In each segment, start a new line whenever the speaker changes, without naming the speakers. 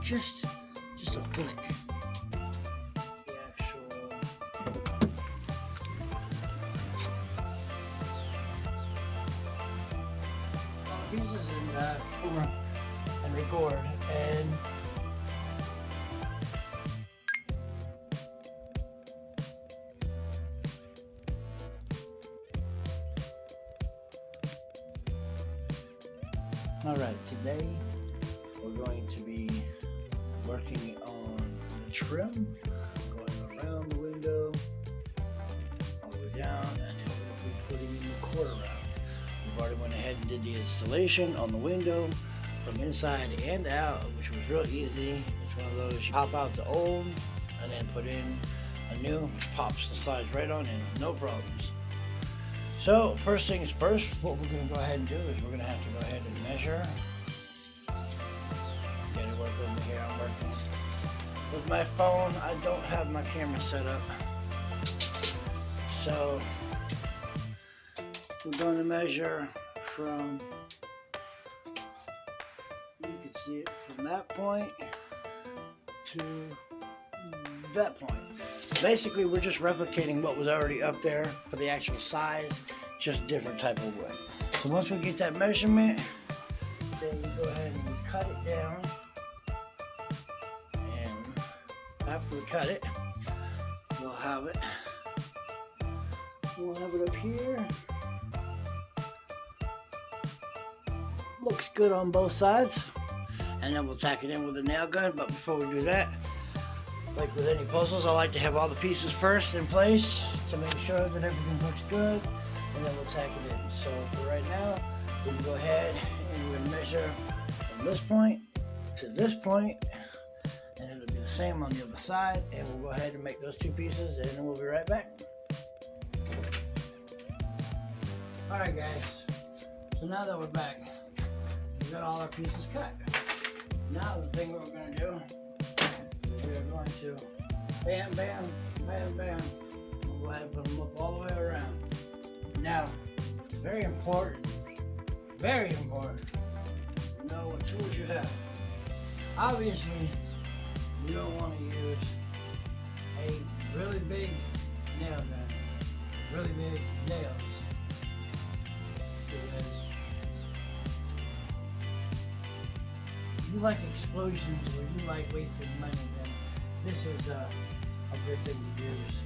Just a flick. The actual pieces and record and alright, today we're going to be working on the trim, going around the window, all the way down until we'll be putting in the quarter round. We've already went ahead and did the installation on the window from inside and out, which was real easy. It's one of those you pop out the old and then put in a new, which pops and slides right on in, no problems. So first things first, what we're going to go ahead and do is we're going to have to go ahead and measure. Get it work over here. I'm working with my phone. I don't have my camera set up. So we're going to measure from, you can see it from that point to that point. Basically, we're just replicating what was already up there for the actual size, just different type of wood. So once we get that measurement, then we go ahead and cut it down. And after we cut it, we'll have it up here. Looks good on both sides. And then we'll tack it in with a nail gun. But before we do that, like with any puzzles, I like to have all the pieces first in place to make sure that everything looks good, and then we'll tack it in. So for right now, we can go ahead and we're going to measure from this point to this point, and it'll be the same on the other side, and we'll go ahead and make those two pieces, and then we'll be right back. Alright guys, so now that we're back, we got all our pieces cut. Now the thing what we're going to do, we are going to bam, bam, bam, bam. We'll go ahead and put them up all the way around. Now, very important, to know what tools you have. Obviously, you don't want to use a really big nail gun, really big nails. Because if you like explosions or you like wasting money, then this is a good thing to use.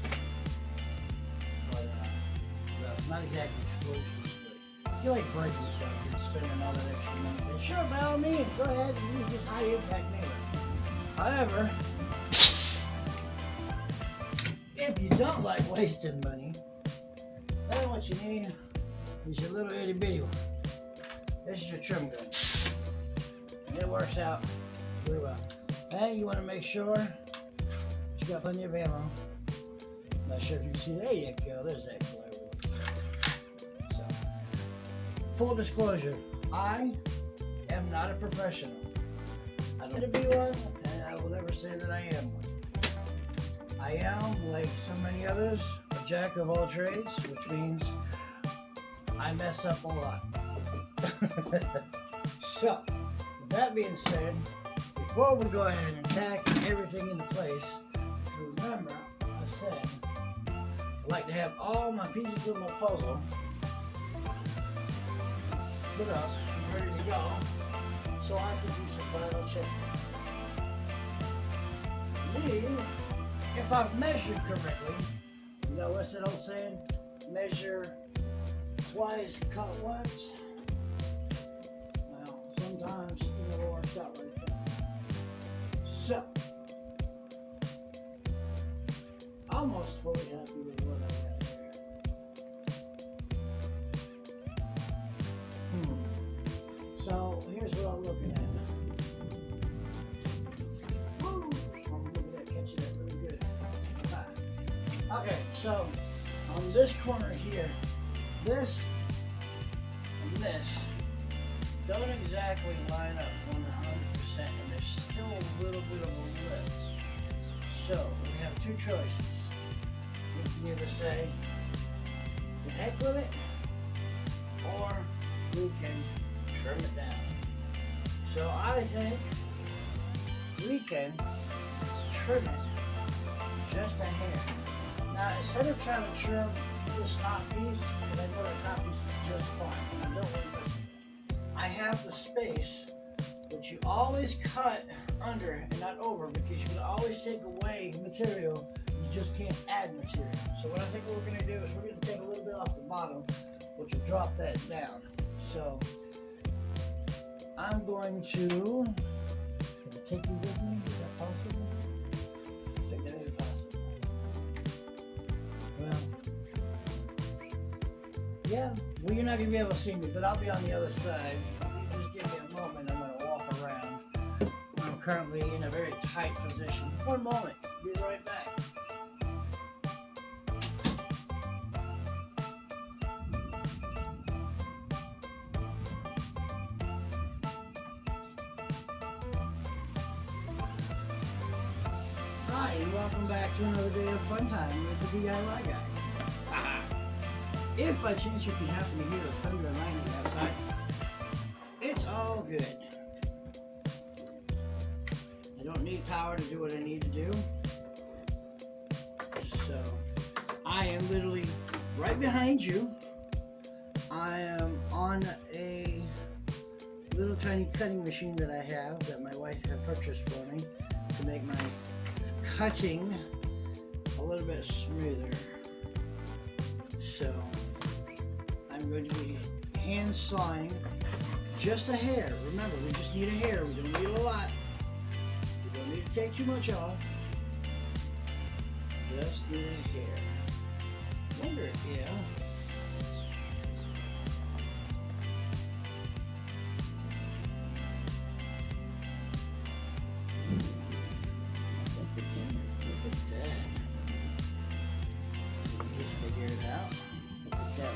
But well, not exactly explosions, but if you like breaking stuff and spending all that extra money, then sure, by all means, go ahead and use this high impact nailer. However, if you don't like wasting money, then what you need is your little itty bitty one. This is your trim gun. And it works out really well. And you want to make sure you got plenty of ammo. Not sure if you can see. There you go. There's that glare. So, full disclosure, I am not a professional. I don't want to be one, and I will never say that I am one. I am, like so many others, a jack of all trades, which means I mess up a lot. So, with that being said, before we go ahead and tack everything into place, remember, I said, I like to have all my pieces of my puzzle put up and ready to go, so I can do some final checking. If I've measured correctly, you know what's that old saying? Measure twice, cut once. Well, sometimes it never works out right there. So, almost fully happy with what I got here. So, here's what I'm looking at. Woo! I'm looking at catching that really good. Okay, so on this corner here, this and this don't exactly line up 100%, and there's still a little bit of a lip. So we have two choices. We can either say, to heck with it, or we can trim it down. So I think we can trim it just a hair. Now, instead of trying to trim this top piece, because I know the top piece is just fine, and I don't want to miss it. I have the space, but you always cut under and not over, because you can always take away material. You just can't add material. So what I think what we're going to do is we're going to take a little bit off the bottom, which will drop that down. So I'm going to, can I take you with me? Is that possible? I think that is possible. Well, yeah, well, you're not going to be able to see me, but I'll be on the other side. Just give me a moment. I'm going to walk around. I'm currently in a very tight position. One moment. Be right back. Hi, and welcome back to another day of fun time with the DIY guy. If by chance you can happen to hear a thunder and lightning outside, it's all good. I don't need power to do what I need to do. So, I am literally right behind you. I am on a little tiny cutting machine that I have that my wife had purchased for me to make my cutting a little bit smoother. So I'm going to be hand sawing just a hair. Remember, we just need a hair. We don't need a lot. We don't need to take too much off. Just need a hair. Wonder, yeah.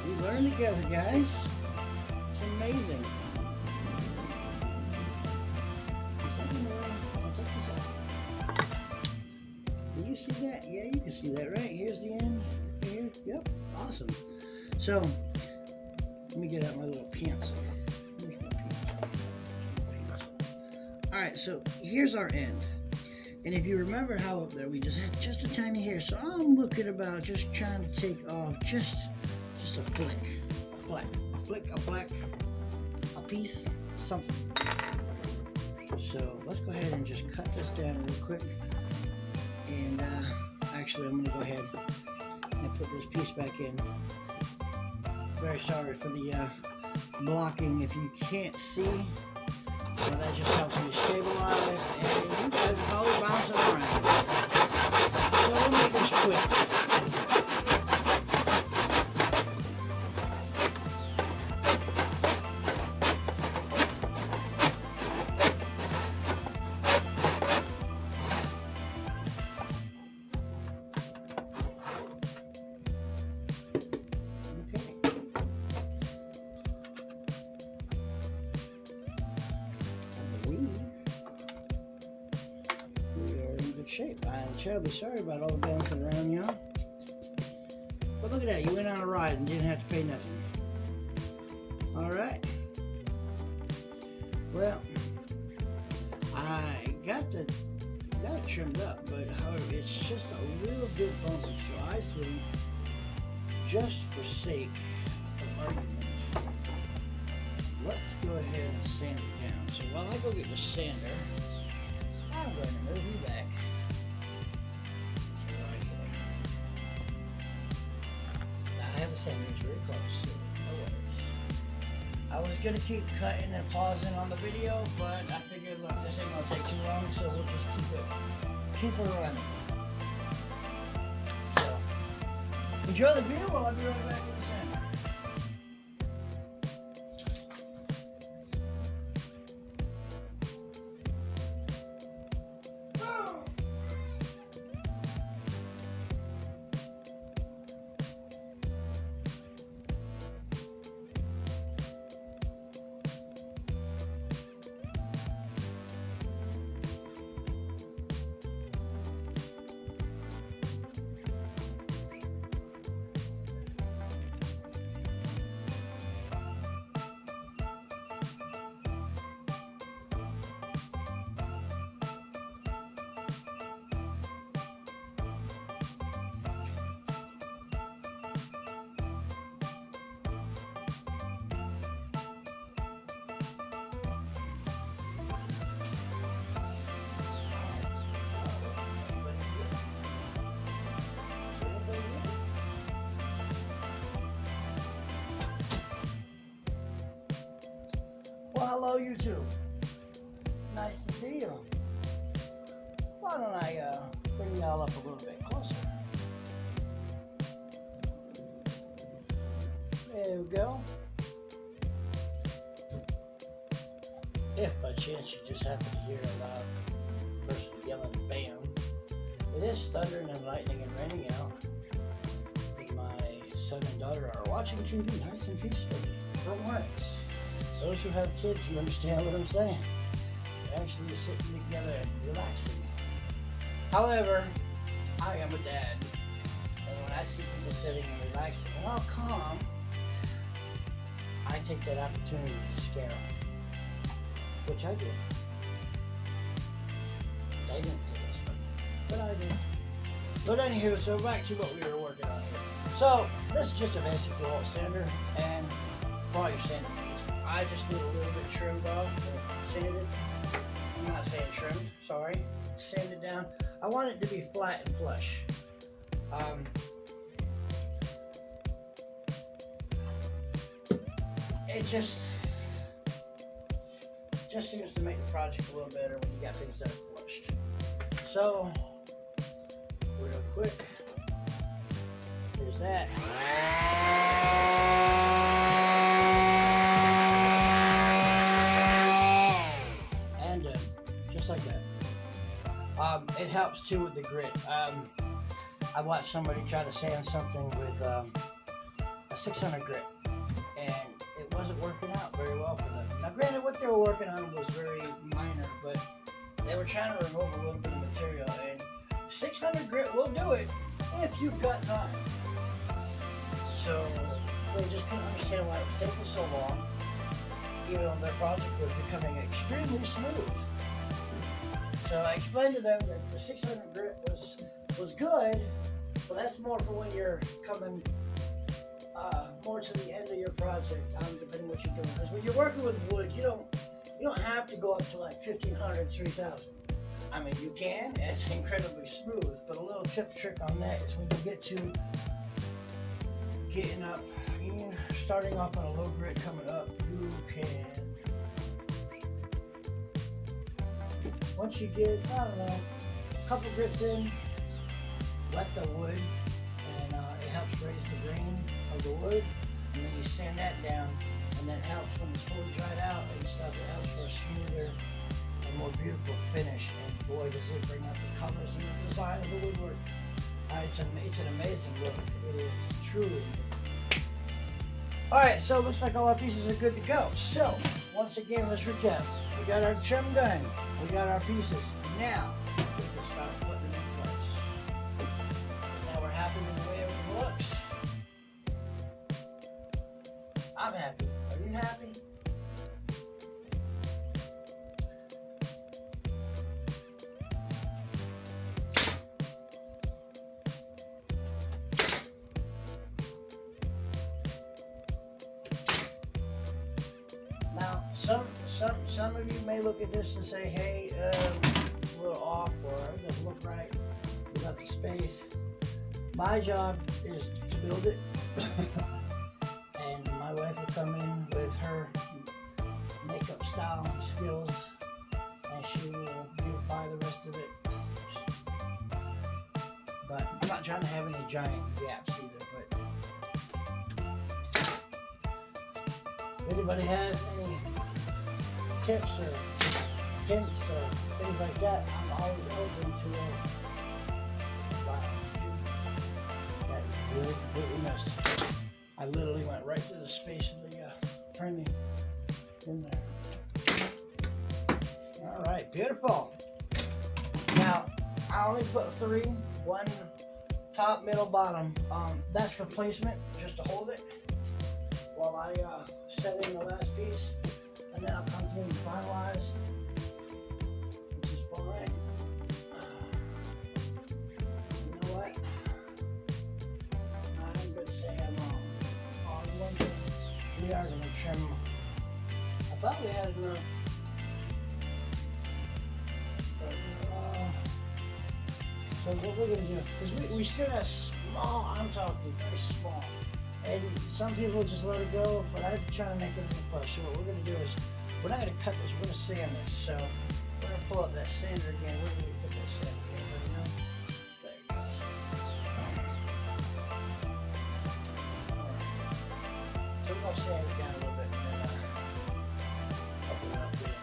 We learn together, guys. It's amazing. I'll take this out. Can you see that? Yeah, you can see that, right? Here's the end. Here. Yep. Awesome. So, let me get out my little pencil. Where's my pencil? Alright, so here's our end. And if you remember how up there we just had just a tiny hair, so I'm looking about just trying to take off just a flick, a piece, something. So let's go ahead and just cut this down real quick. And actually, I'm going to go ahead and put this piece back in. Very sorry for the blocking if you can't see. But that just helps me stabilize, and you guys can always bounce it around. So we'll make this quick. Shape. I'm terribly sorry about all the bouncing around, y'all. But look at that, you went on a ride and didn't have to pay nothing. Alright. Well, I got it trimmed up, but however, it's just a little bit bumpy, so I think, just for sake of argument, let's go ahead and sand it down. So while I go get the sander, I'm going to move you back. I have the sanders very close, so no worries. I was gonna keep cutting and pausing on the video, but I figured, look, this ain't gonna take too long, so we'll just keep it running. So, enjoy the view while I'll be right back with the sander. Hello, YouTube. Nice to see you. Why don't I bring y'all up a little bit closer? There we go. If by chance you just happen to hear a loud person yelling "bam," it is thundering and lightning and raining out. My son and daughter are watching TV nice and peacefully for once. Those who have kids, you understand what I'm saying. They're actually sitting together and relaxing. However, I am a dad, and when I see people sitting and relaxing and all calm, I take that opportunity to scare them, which I did. They didn't take this from me, but I did. But anywho, so back to what we were working on here. So this is just a basic DeWalt sander, and for all your sanding needs, I just need a little bit trimmed off and sanded. I'm not saying trimmed, sorry. Sanded down. I want it to be flat and flush. It just seems to make the project a little better when you got things that are flushed. So, real quick, there's that. And just like that. It helps too with the grit. I watched somebody try to sand something with a 600 grit, and it wasn't working out very well for them. Now granted, what they were working on was very minor, but they were trying to remove a little bit of material, and 600 grit will do it if you've got time. So they just couldn't understand why it was taking so long, even though their project was becoming extremely smooth. So I explained to them that the 600 grit was good, but that's more for when you're coming more to the end of your project, depending what you're doing. Because when you're working with wood, you don't have to go up to like 1,500, 3,000. I mean, you can, and it's incredibly smooth. But a little trick on that is when you get to getting up, starting off on a low grit, coming up, you can. Once you get, I don't know, a couple grits in, wet the wood, and it helps raise the grain of the wood, and then you sand that down, and that helps when it's fully dried out and stuff. It helps for a smoother and more beautiful finish, and boy, does it bring out the colors and the design of the woodwork. It's an amazing look. It is truly amazing. Alright, so it looks like all our pieces are good to go. So, once again, let's recap. We got our trim done. We got our pieces. Now, we can start putting them in place. Now we're happy with the way everything looks. I'm happy. Are you happy? Now, some of you may look at this and say, hey, it's a little off, or it doesn't look right without the space. My job is to build it, and my wife will come in with her makeup style skills, and she will beautify the rest of it. But I'm not trying to have any giant gaps either, but if anybody has any tips or hints or things like that, I'm always open to it. Wow, that really completely missed. I literally went right through the space of the framing in there. Alright, beautiful. Now, I only put 3, one top, middle, bottom. That's for placement, just to hold it while I set in the last piece, and then I'll come through and finalize, which is fine. You know what? I'm going to say I'm on one thing. We are going to trim. I thought we had enough. But, so what we're going to do, because we still have small, I'm talking very small. And some people just let it go, but I'm trying to make everything flush. So what we're going to do is we're not going to cut this, we're going to sand this. So we're going to pull up that sander again. Where did we put that sander? Anybody know? There it goes. Alright. So we're going to sand it down a little bit and then open it up a little bit.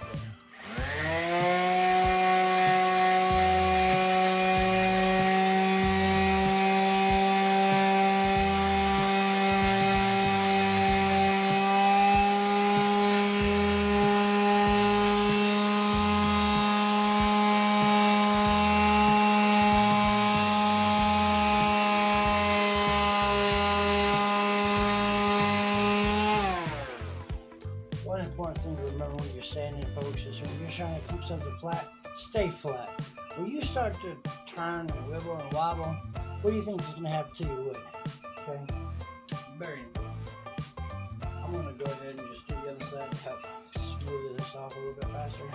One important thing to remember when you're sanding, folks, is when you're trying to keep something flat, stay flat. When you start to turn and wibble and wobble, what do you think is going to happen to your wood? Okay? Very important. I'm going to go ahead and just do the other side to help smooth this off a little bit faster.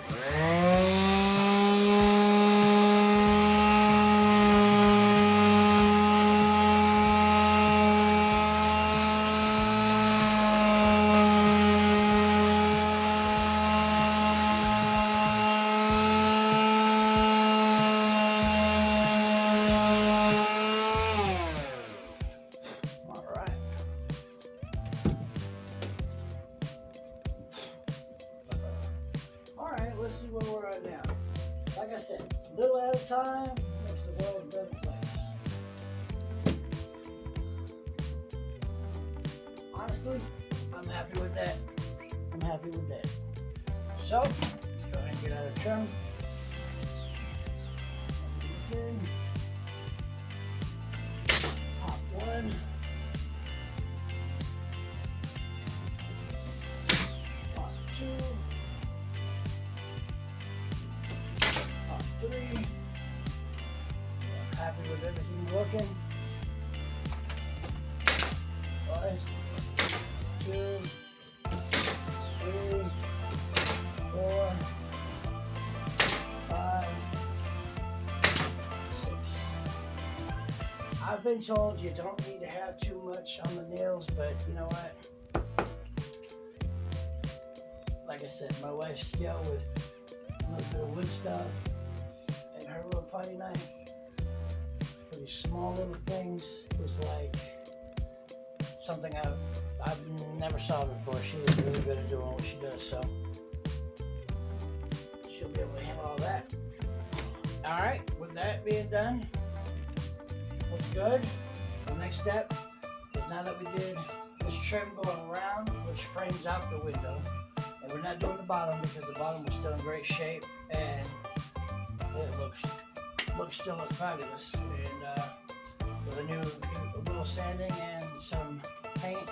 Let's see where we're at now. Like I said, little at a time makes the world a better place. Honestly, I'm happy with that. I'm happy with that. So, let's go ahead and get out of the trim. Put this in. Pop one. Pop two. Three. I'm happy with everything working. 1, 2, 3, 4, 5, 6. I've been told you don't need to have too much on the nails, but you know what? Like I said, my wife's skill with a little bit of wood stuff. Her little putty knife for these small little things is like something I've never saw before. She is really good at doing what she does, so she'll be able to handle all that. Alright, with that being done, looks good. The next step is, now that we did this trim going around, which frames out the window, and we're not doing the bottom because the bottom was still in great shape, and it looks still look fabulous, and with a little sanding and some paint,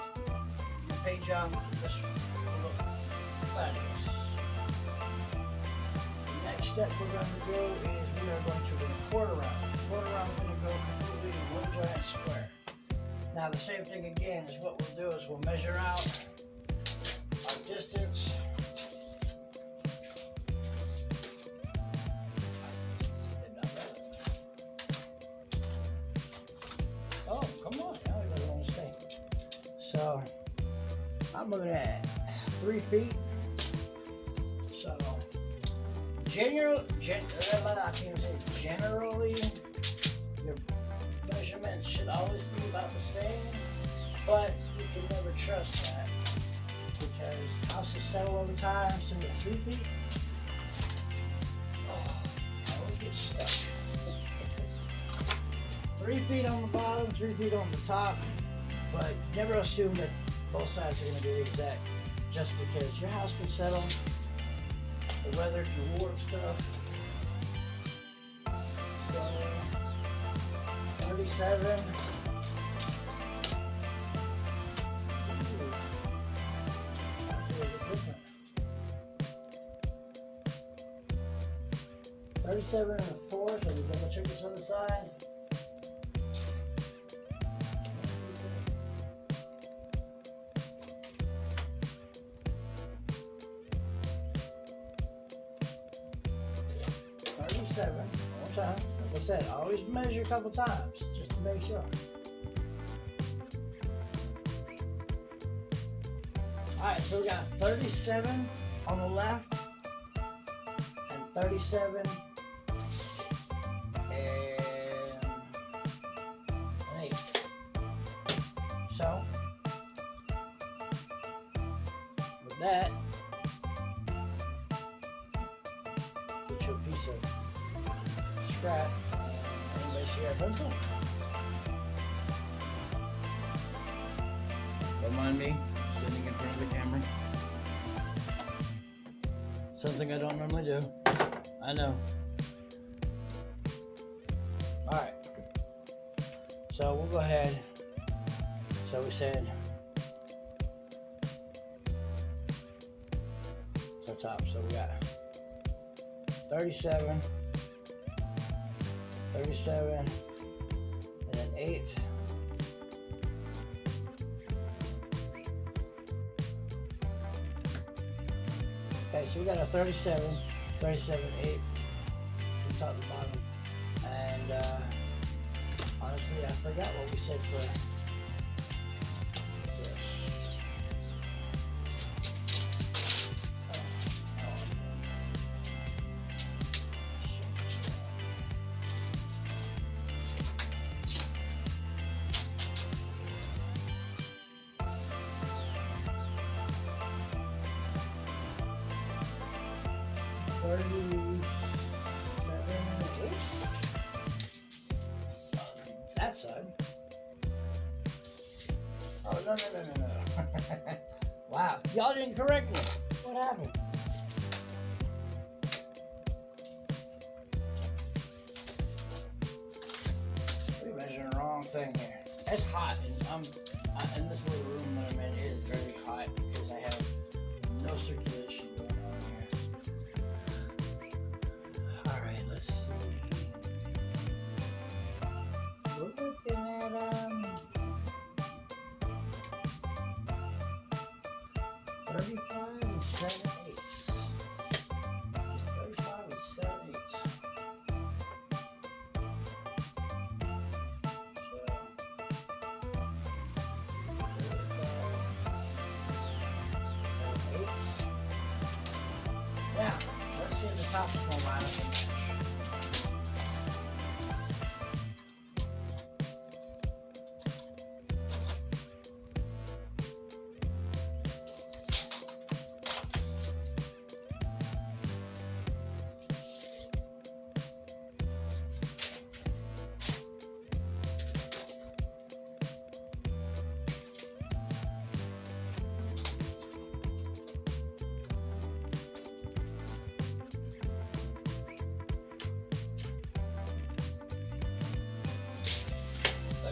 the paint job just will look fabulous. The next step we're going to do is we are going to do a quarter round. The quarter round is going to go completely one giant square. Now the same thing again is what we'll do is we'll measure out our distance. So I'm looking at 3 feet. So generally, your measurements should always be about the same, but you can never trust that because houses settle over time. So you're 3 feet. Oh, I always get stuck. 3 feet on the bottom, 3 feet on the top. But never assume that both sides are going to be exact, just because your house can settle, the weather can warp stuff. So, 37. That's a little bit different. 37 and a fourth, so we double check this other side. 37, one more time. Like I said, always measure a couple times, just to make sure. Alright, so we got 37 on the left and 37 and 8. So with that, get you a piece of scrap. Anybody see our pencil? Don't mind me standing in front of the camera. Something I don't normally do. I know. Alright. So we'll go ahead. So we said so top. So we got 37, 37, and then 8. Okay, so we got a 37, 37, 8 from top to bottom. And honestly, I forgot what we said for this. That side. Oh, no. Wow, y'all didn't correct me. What happened? We're measuring the wrong thing here. It's hot, and in this little room that I'm in is very hot because I have no circulation going on here. Alright, let's see. We're looking at 35 and 7/8. 35 and 7/8. Now, let's see if the top is going to line up and match.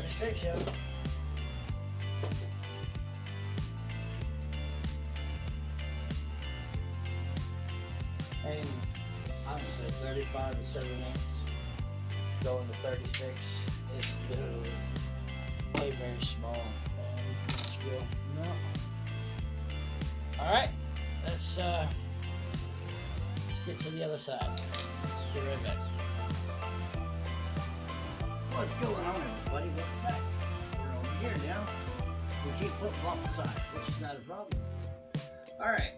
Six, yo. And honestly, 35 and 7/8 going to 36 is literally very small. Let's go. No. All right, let's get to the other side. Be right back. What's going on, everybody? Welcome back. We're over here now. We keep putting off the side, which is not a problem. Alright.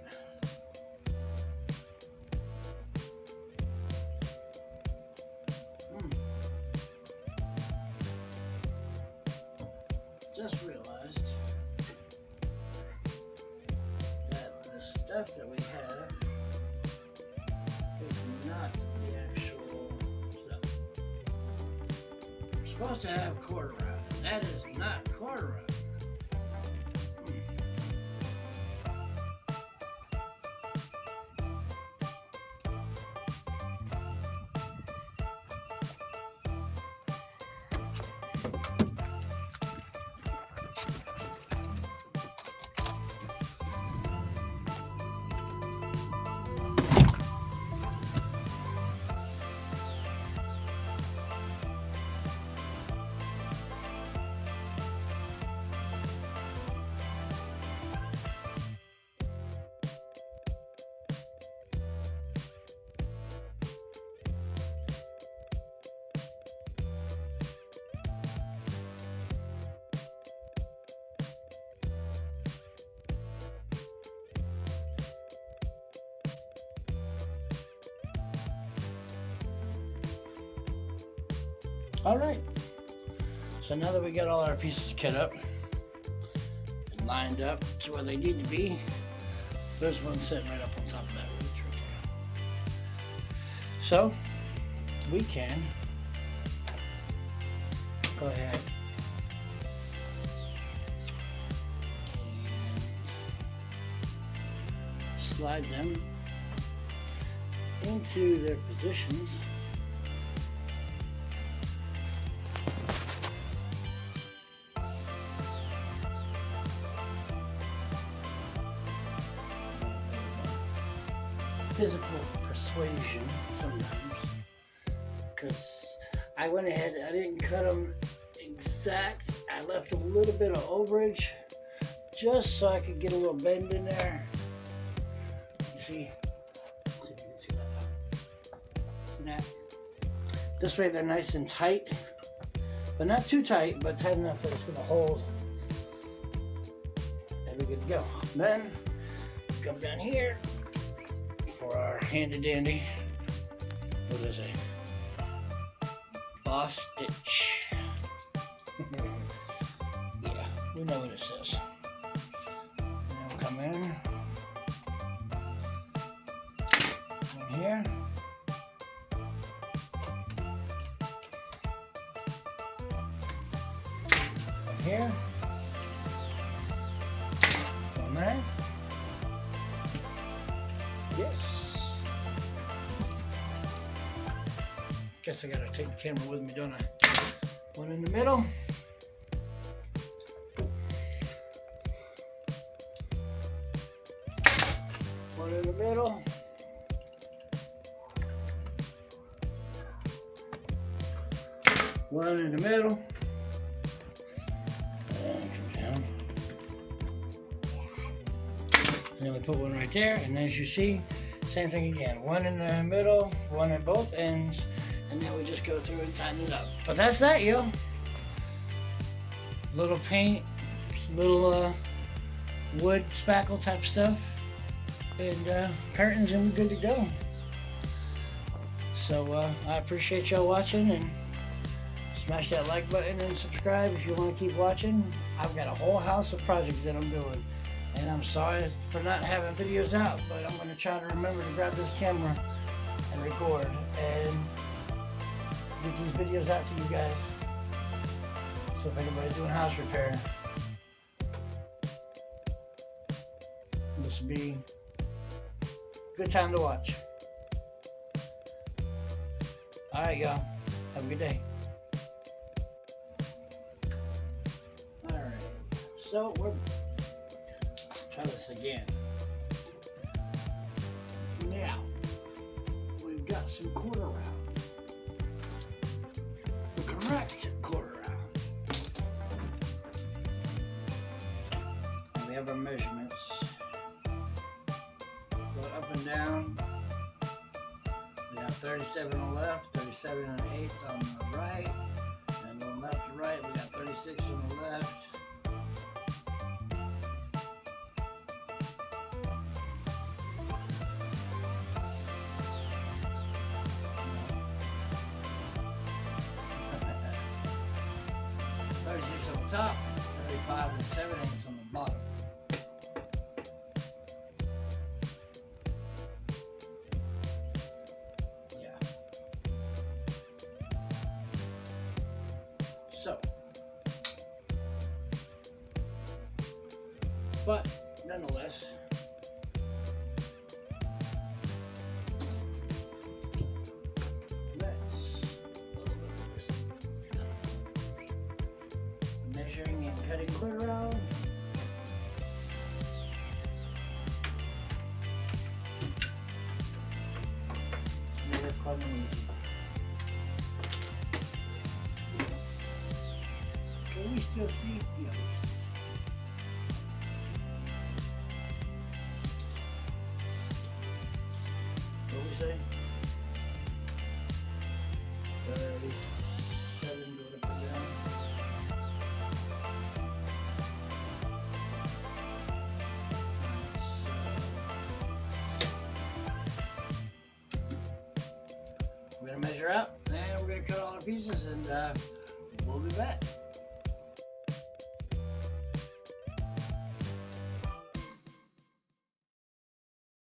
Just realized that the stuff that we have is not the actual stuff. We're supposed to have quarter round. That is not quarter round. All right. So now that we got all our pieces cut up and lined up to where they need to be, there's one sitting right up on top of that ridge right there. So we can go ahead and slide them into their positions. Physical persuasion sometimes, because I went ahead, I didn't cut them exact, I left a little bit of overage just so I could get a little bend in there. You see? See if you can see that. See that? This way they're nice and tight, but not too tight, but tight enough that it's going to hold. And we're good to go. Then come down here for our handy dandy, what is it? Boss stitch. Yeah, we know what it says. And we'll come in here. From here. From there. Yes. Guess I gotta take the camera with me, don't I? One in the middle. One in the middle. One in the middle. And come down. And then we put one right there, and as you see, same thing again. One in the middle, one at both ends, and then we just go through and tighten it up. But that's that, yo. Little paint, little wood spackle type stuff, and curtains, and we're good to go. So I appreciate y'all watching, and smash that like button and subscribe if you want to keep watching. I've got a whole house of projects that I'm doing. And I'm sorry for not having videos out, but I'm going to try to remember to grab this camera and record and get these videos out to you guys. So if anybody's doing house repair, this will be a good time to watch. Alright, y'all. Have a good day. Alright. So we're try this again. Now, we've got some quarter round. The correct quarter round. And we have our measurements. Go up and down. We have 37 on the left, 37 and an eighth on the right. And going left to right, we got 36 on the left. On the top, 35 and 7/8 on the bottom. Yeah. So, but nonetheless, measuring and cutting quarter round. It's never fun and easy. Can we still see? Yeah, we can still see. What we say? 37 going up and down. We're gonna measure out and we're going to cut all the pieces and we'll be back.